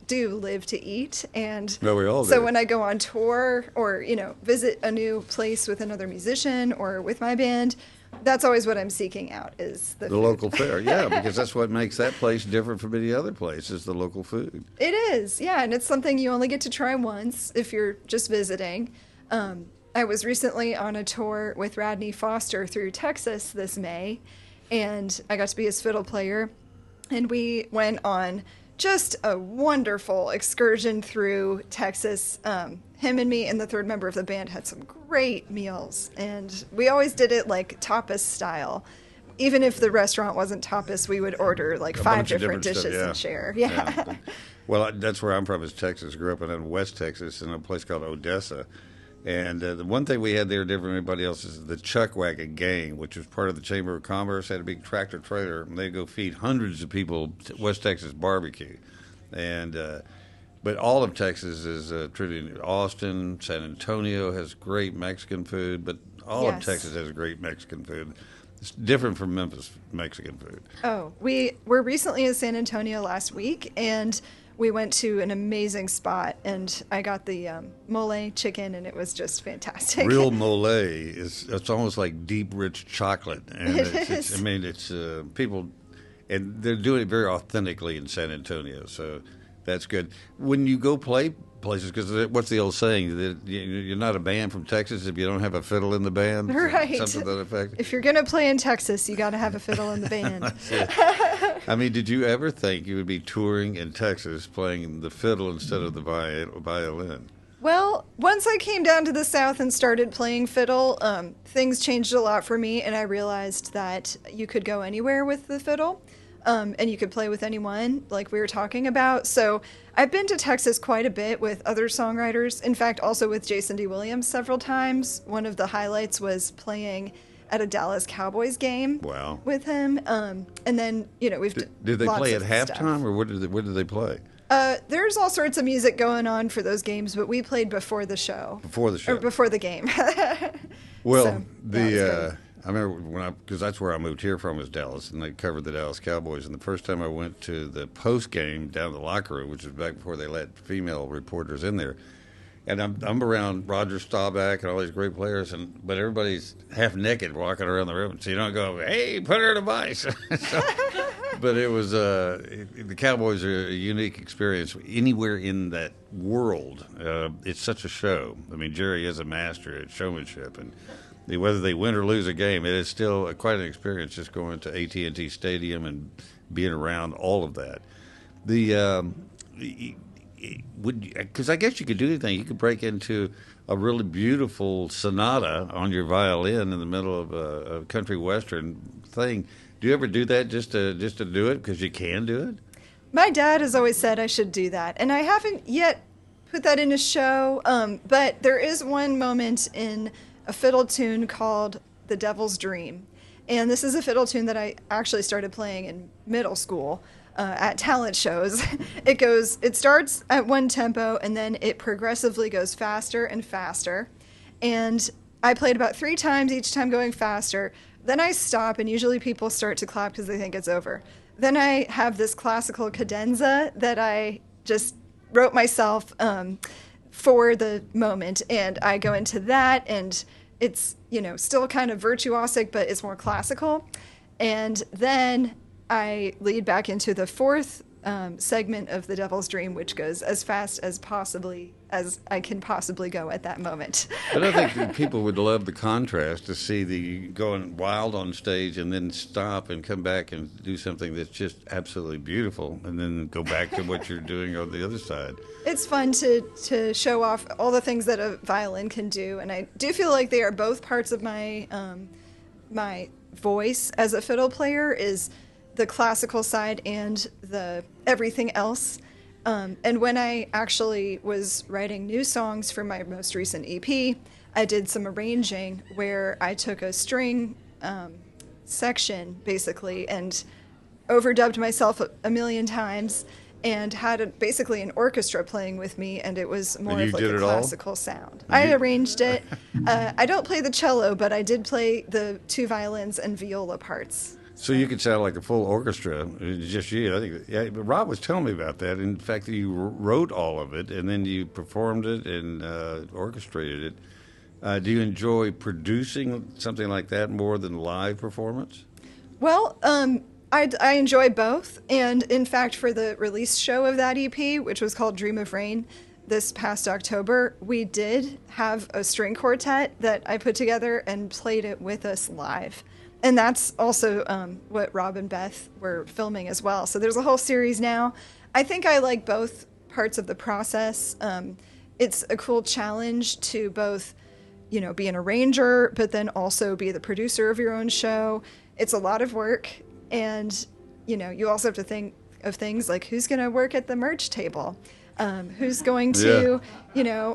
do live to eat, and No, we all so do. when I go on tour or visit a new place with another musician or with my band, that's always what I'm seeking out is the food. local fare. Yeah, because that's what makes that place different from any other place is the local food. It is, yeah, and it's something you only get to try once if you're just visiting. I was recently on a tour with Radney Foster through Texas this May, and I got to be his fiddle player, and we went on just a wonderful excursion through Texas. Him and me and the third member of the band had some great meals, and we always did it like tapas style. Even if the restaurant wasn't tapas, we would order like 5 different dishes stuff, yeah. and share. Yeah. Well, that's where I'm from is Texas. Grew up in West Texas in a place called Odessa. And the one thing we had there different from everybody else is the Chuck Wagon Gang, which was part of the Chamber of Commerce, had a big tractor trailer, and they'd go feed hundreds of people West Texas barbecue. And but all of Texas is truly Austin, San Antonio has great Mexican food, but all of Texas has great Mexican food. It's different from Memphis Mexican food. Oh, we were recently in San Antonio last week, and we went to an amazing spot, and I got the mole chicken, and it was just fantastic. Real mole it's almost like deep, rich chocolate, and it's people, and they're doing it very authentically in San Antonio, so that's good. When you go play places, because what's the old saying that you're not a band from Texas if you don't have a fiddle in the band, right? Something to that effect. If you're gonna play in Texas, you got to have a fiddle in the band. I mean, did you ever think you would be touring in Texas playing the fiddle instead of the violin? Well, once I came down to the South and started playing fiddle, things changed a lot for me, and I realized that you could go anywhere with the fiddle, and you could play with anyone, like we were talking about. So I've been to Texas quite a bit with other songwriters. In fact, also with Jason D. Williams several times. One of the highlights was playing at a Dallas Cowboys game with him. And then, we've did they play at halftime, or what did they play? There's all sorts of music going on for those games, but we played before the show. Before the show. Or before the game. Well, I remember because that's where I moved here from was Dallas, and they covered the Dallas Cowboys. And the first time I went to the post game down to the locker room, which was back before they let female reporters in there, and I'm around Roger Staubach and all these great players, but everybody's half naked walking around the room, so you don't go, "Hey, put her in a vice." But it was the Cowboys are a unique experience anywhere in that world. It's such a show. I mean, Jerry is a master at showmanship, and whether they win or lose a game, it is still quite an experience just going to AT&T Stadium and being around all of that. Because I guess you could do anything. You could break into a really beautiful sonata on your violin in the middle of a country western thing. Do you ever do that just to do it because you can do it? My dad has always said I should do that, and I haven't yet put that in a show. But there is one moment in a fiddle tune called "The Devil's Dream," and this is a fiddle tune that I actually started playing in middle school. At talent shows. It starts at one tempo and then it progressively goes faster and faster. And I played about 3 times, each time going faster. Then I stop, and usually people start to clap because they think it's over. Then I have this classical cadenza that I just wrote myself for the moment, and I go into that, and it's, still kind of virtuosic, but it's more classical. And then I lead back into the 4th segment of The Devil's Dream, which goes as fast as I can possibly go at that moment. But I think that people would love the contrast to see the going wild on stage and then stop and come back and do something that's just absolutely beautiful, and then go back to what you're doing on the other side. It's fun to show off all the things that a violin can do, and I do feel like they are both parts of my my voice as a fiddle player is the classical side and the everything else. And when I actually was writing new songs for my most recent EP, I did some arranging where I took a string section, basically, and overdubbed myself a million times and had basically an orchestra playing with me, and it was more of like a classical sound. I arranged it. I don't play the cello, but I did play the 2 violins and viola parts. So you could sound like a full orchestra, just you. I think. Yeah, but Rob was telling me about that. In fact, you wrote all of it, and then you performed it and orchestrated it. Do you enjoy producing something like that more than live performance? Well, I enjoy both. And in fact, for the release show of that EP, which was called Dream of Rain, this past October, we did have a string quartet that I put together and played it with us live. And that's also what Rob and Beth were filming as well. So there's a whole series now. I think I like both parts of the process. It's a cool challenge to both, be an arranger, but then also be the producer of your own show. It's a lot of work. And, you also have to think of things like who's going to work at the merch table. Who's going to,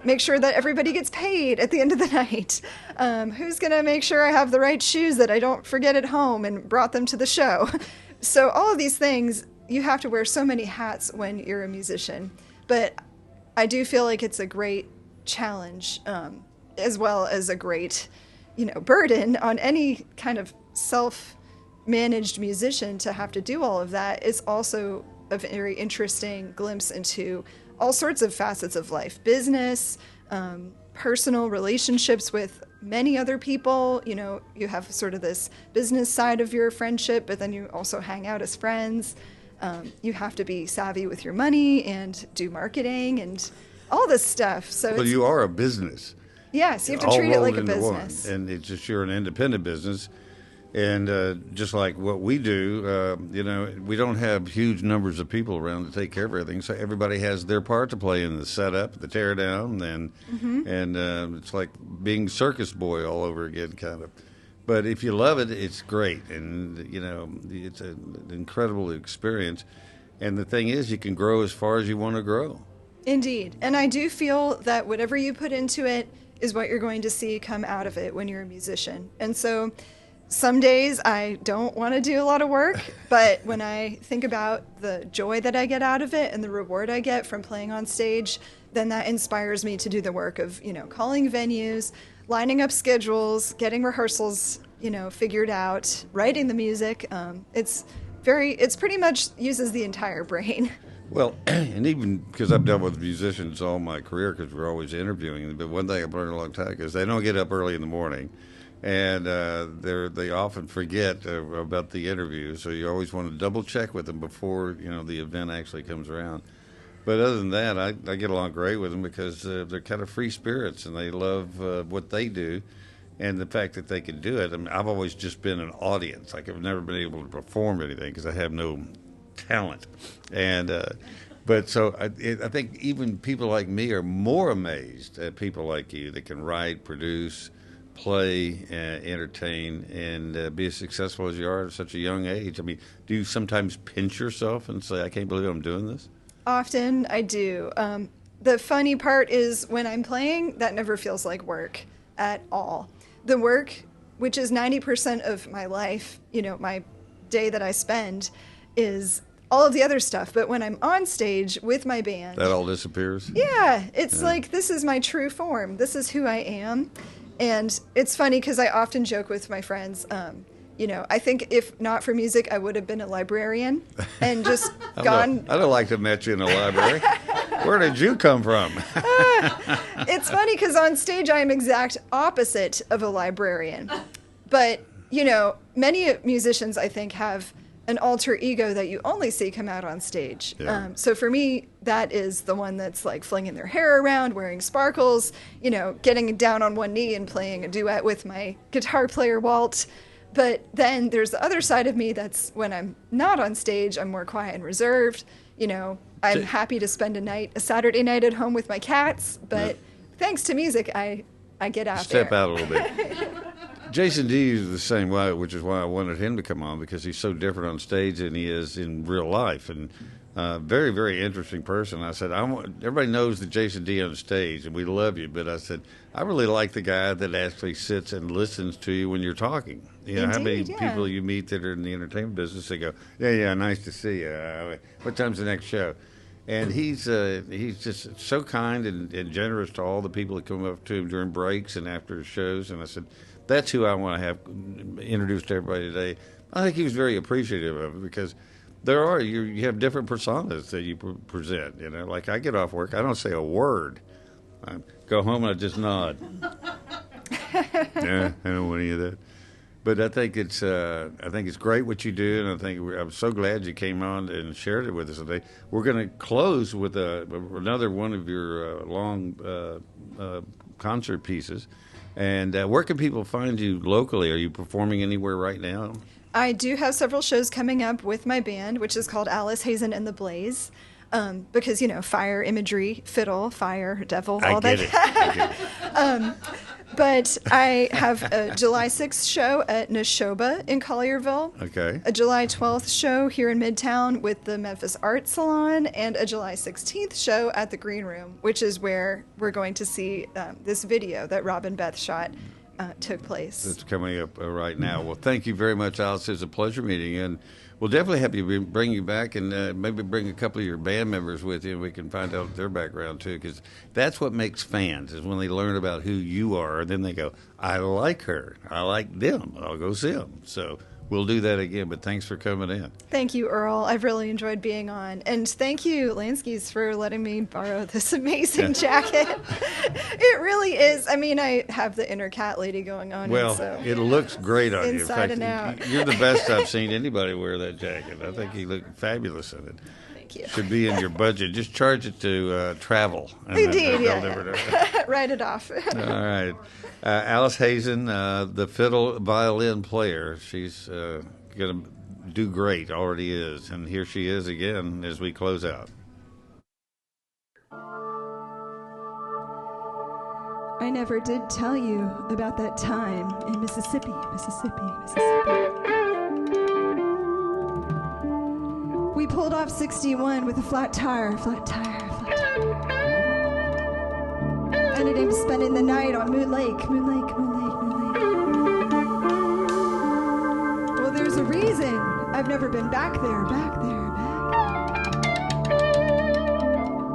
make sure that everybody gets paid at the end of the night? Who's going to make sure I have the right shoes that I don't forget at home and brought them to the show? So all of these things, you have to wear so many hats when you're a musician. But I do feel like it's a great challenge, as well as a great, burden on any kind of self-managed musician to have to do all of that. Is also a very interesting glimpse into all sorts of facets of life, business, personal relationships with many other people. You have sort of this business side of your friendship, but then you also hang out as friends. You have to be savvy with your money and do marketing and all this stuff. So well, you are a business. Yes, you have to treat it like a business. And it's just you're an independent business. And just like what we do, we don't have huge numbers of people around to take care of everything. So everybody has their part to play in the setup, the tear down, and it's like being circus boy all over again, kind of. But if you love it, it's great, and it's an incredible experience. And the thing is, you can grow as far as you want to grow. Indeed, and I do feel that whatever you put into it is what you're going to see come out of it when you're a musician. And so some days I don't want to do a lot of work, but when I think about the joy that I get out of it and the reward I get from playing on stage, then that inspires me to do the work of, calling venues, lining up schedules, getting rehearsals, figured out, writing the music. It's pretty much uses the entire brain. Well, and even because I've dealt with musicians all my career, because we're always interviewing them, but one thing I've learned a long time is they don't get up early in the morning. And they often forget about the interview, so you always want to double check with them before the event actually comes around. But other than that, I get along great with them because they're kind of free spirits and they love what they do, and the fact that they can do it. I mean, I've always just been an audience; like I've never been able to perform anything because I have no talent. And but so I think even people like me are more amazed at people like you that can write, produce, play, entertain, and be as successful as you are at such a young age. I mean, do you sometimes pinch yourself and say, I can't believe I'm doing this? Often I do. The funny part is when I'm playing, that never feels like work at all. The work, which is 90% of my life, my day that I spend, is all of the other stuff. But when I'm on stage with my band, that all disappears? Yeah. It's like, this is my true form. This is who I am. And it's funny because I often joke with my friends, I think if not for music, I would have been a librarian and just gone. I'd have liked to have met you in a library. Where did you come from? It's funny because on stage, I am exact opposite of a librarian. But, many musicians, I think, have an alter ego that you only see come out on stage. Yeah. So for me, that is the one that's like flinging their hair around, wearing sparkles, getting down on one knee and playing a duet with my guitar player, Walt. But then there's the other side of me that's when I'm not on stage, I'm more quiet and reserved. I'm happy to spend a Saturday night at home with my cats, but thanks to music, I get out there. Step out a little bit. Jason D is the same way, which is why I wanted him to come on, because he's so different on stage than he is in real life. And very, very interesting person. I said, everybody knows that Jason D on stage, and we love you, but I said, I really like the guy that actually sits and listens to you when you're talking. How many people you meet that are in the entertainment business, they go, yeah, nice to see you. What time's the next show? And he's just so kind and generous to all the people that come up to him during breaks and after shows. And I said, that's who I want to have introduced to everybody today. I think he was very appreciative of it because you have different personas that you present. You know, like I get off work, I don't say a word. I go home and I just nod. Yeah, I don't want any of that. But I think it's great what you do, and I'm so glad you came on and shared it with us today. We're going to close with another one of your long concert pieces. And where can people find you locally? Are you performing anywhere right now? I do have several shows coming up with my band, which is called Alice, Hasen, and the Blaze. Because, fire imagery, fiddle, fire, devil, all that. I get it. But I have a July 6th show at Neshoba in Collierville. Okay. A July 12th show here in Midtown with the Memphis Art Salon, and a July 16th show at the Green Room, which is where we're going to see this video that Rob and Beth shot took place. That's coming up right now. Well, thank you very much, Alice. It's a pleasure meeting you, and we'll definitely have you bring you back and maybe bring a couple of your band members with you, and we can find out their background too, because that's what makes fans, is when they learn about who you are, and then they go, I like her, I like them, I'll go see them. So we'll do that again, but thanks for coming in. Thank you, Earl. I've really enjoyed being on. And thank you, Lansky's, for letting me borrow this amazing jacket. It really is. I mean, I have the inner cat lady going on. Well, so it looks great on you. In inside fact, and out. You're the best I've seen anybody wear that jacket. I think you look fabulous in it. Thank you. Should be in your budget. Just charge it to travel. And Indeed, yeah. Write it off. All right. Alice Hasen, the fiddle violin player. She's going to do great, already is. And here she is again as we close out. I never did tell you about that time in Mississippi. We pulled off 61 with a flat tire. Ended up spending the night on Moon Lake. Well, there's a reason I've never been back there.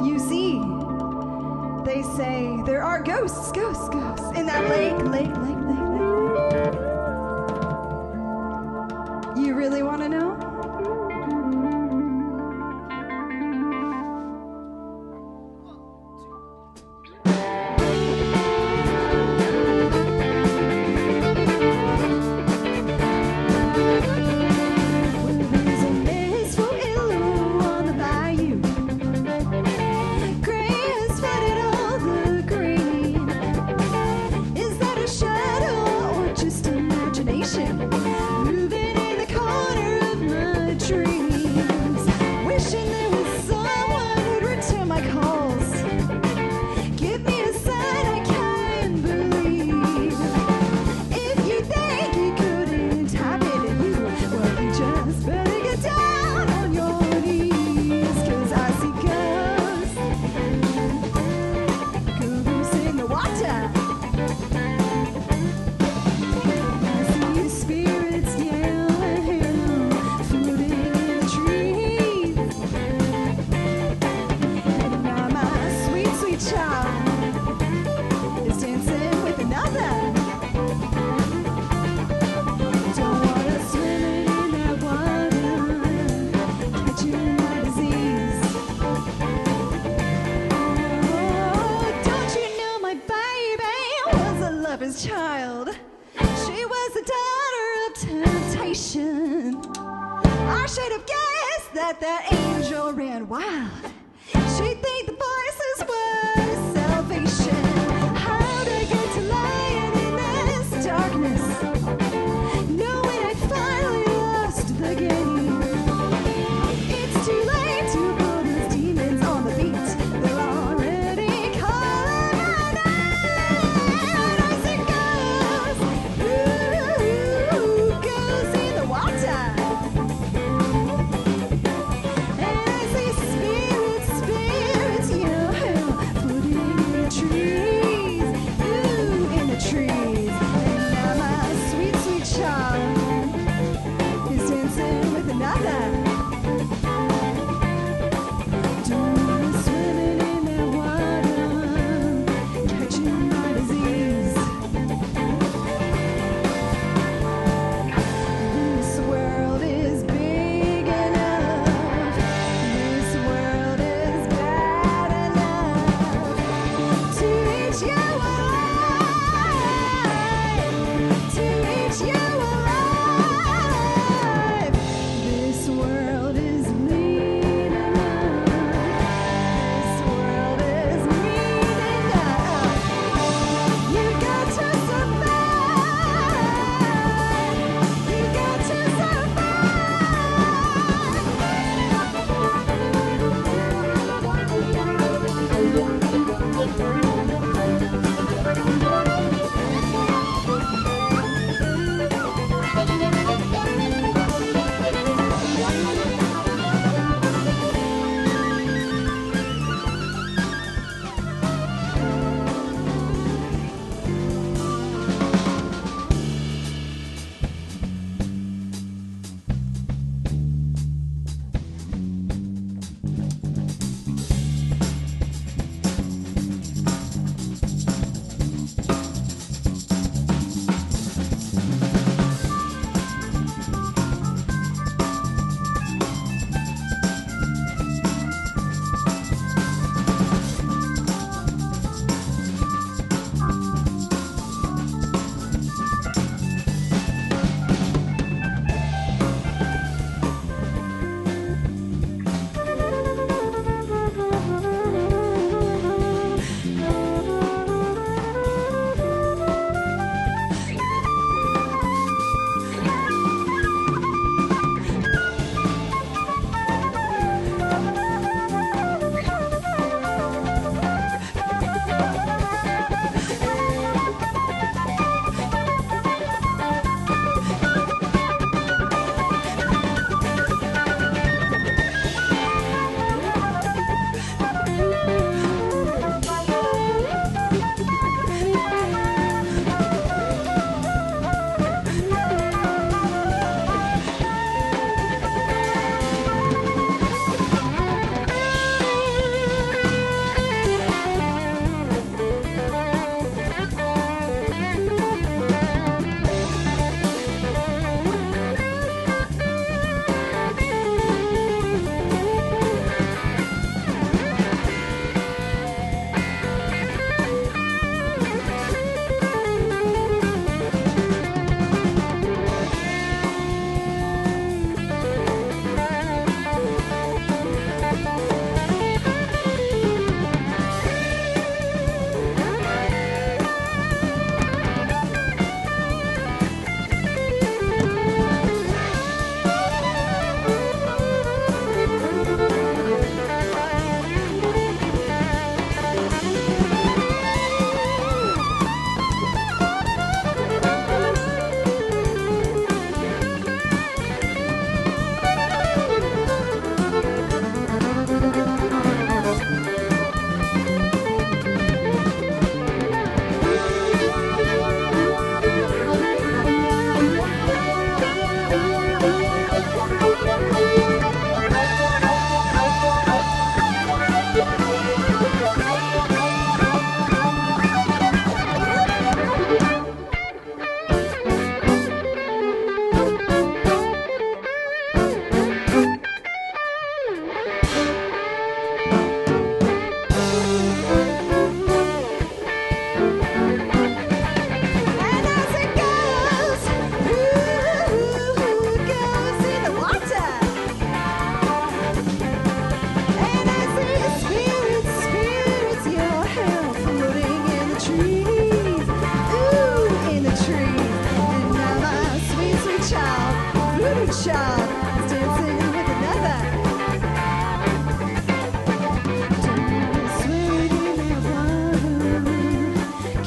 You see, they say there are ghosts in that lake. You really want to know? Child, she was the daughter of temptation. I should have guessed that angel ran wild. She'd think the voices were salvation. How'd I get to lying in this darkness, knowing I finally lost the game? It's too late to put these demons on the beat. They're already calling my name. I say goes in the water. And I say spirit.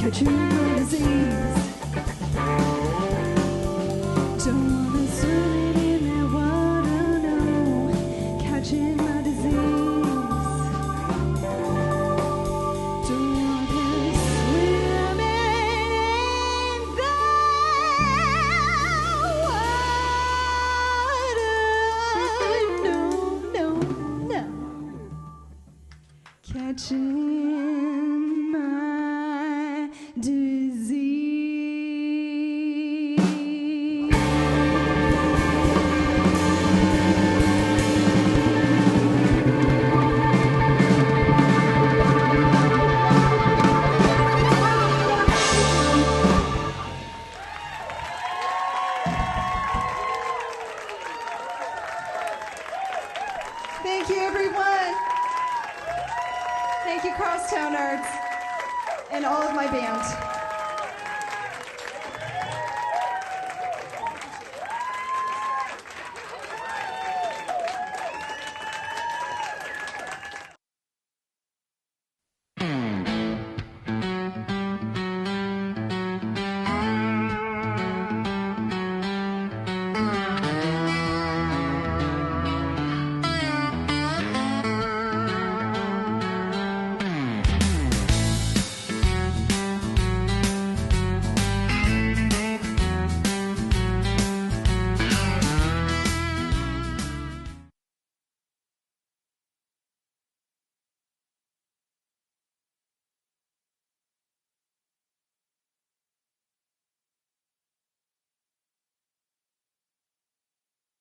catching my disease. Don't wanna swim in that water, no, catching my disease. Don't wanna swim in that water, no, no, no. Catching my disease. Thank you, everyone. Thank you, Crosstown Arts, and all of my band.